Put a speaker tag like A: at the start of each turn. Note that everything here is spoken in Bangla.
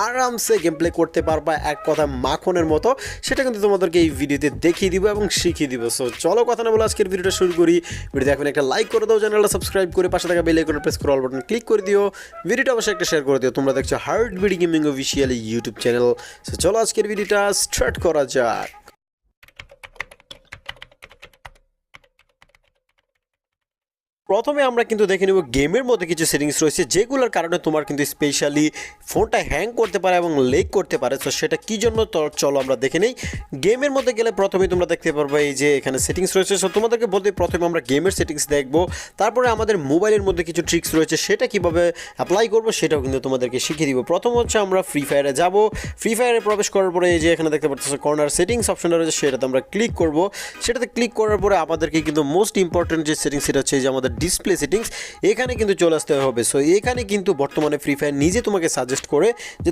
A: আরামসে গেম প্লে করতে পারবা এক কথা মাখনের মতো, সেটা কিন্তু তোমাদেরকে এই ভিডিওতে দেখিয়ে দিব এবং শিখিয়ে দিব। সো চলো কথা না বলে আজকের ভিডিওটা শুরু করি। ভিডিওতে এখন একটা লাইক করে দাও, চ্যানেলটা সাবস্ক্রাইব করে পাশে থাকা বেল আইকনে প্রেস করে অল বাটন ক্লিক করে দিও, ভিডিওটা অবশ্যই একটা শেয়ার করে দিও। তোমরা দেখছো heartbeat gaming official YouTube channel. So চলো আজকের ভিডিওটা স্টার্ট করা যাক। প্রথমে আমরা কিন্তু দেখে নেব গেমের মধ্যে কিছু সেটিংস রয়েছে যেগুলোর কারণে তোমার কিন্তু স্পেশালি ফোনটা হ্যাং করতে পারে এবং লেগ করতে পারে। তো সেটা কী জন্য তো চলো আমরা দেখে নেই। গেমের মধ্যে গেলে প্রথমে তোমরা দেখতে পারবে এই যে এখানে সেটিংস রয়েছে। সো তোমাদেরকে বলতে প্রথমে আমরা গেমের সেটিংস দেখবো, তারপরে আমাদের মোবাইলের মধ্যে কিছু ট্রিক্স রয়েছে সেটা কীভাবে অ্যাপ্লাই করবো সেটাও কিন্তু তোমাদেরকে শিখিয়ে দিব। প্রথম হচ্ছে আমরা ফ্রি ফায়ারে যাব। ফ্রি ফায়ারে প্রবেশ করার পরে এই যে এখানে দেখতে পাচ্ছ কর্নার সেটিংস অপশনটা রয়েছে, সেটাতে আমরা ক্লিক করব। সেটাতে ক্লিক করার পরে আমাদেরকে কিন্তু মোস্ট ইম্পর্টেন্ট যে সেটিংস সেটা হচ্ছে যে আমাদের ডিসপ্লে সেটিংস, এখানে কিন্তু চলে আসতে হবে। সো এখানে কিন্তু বর্তমানে ফ্রি ফায়ার নিজে তোমাকে সাজেস্ট করে যে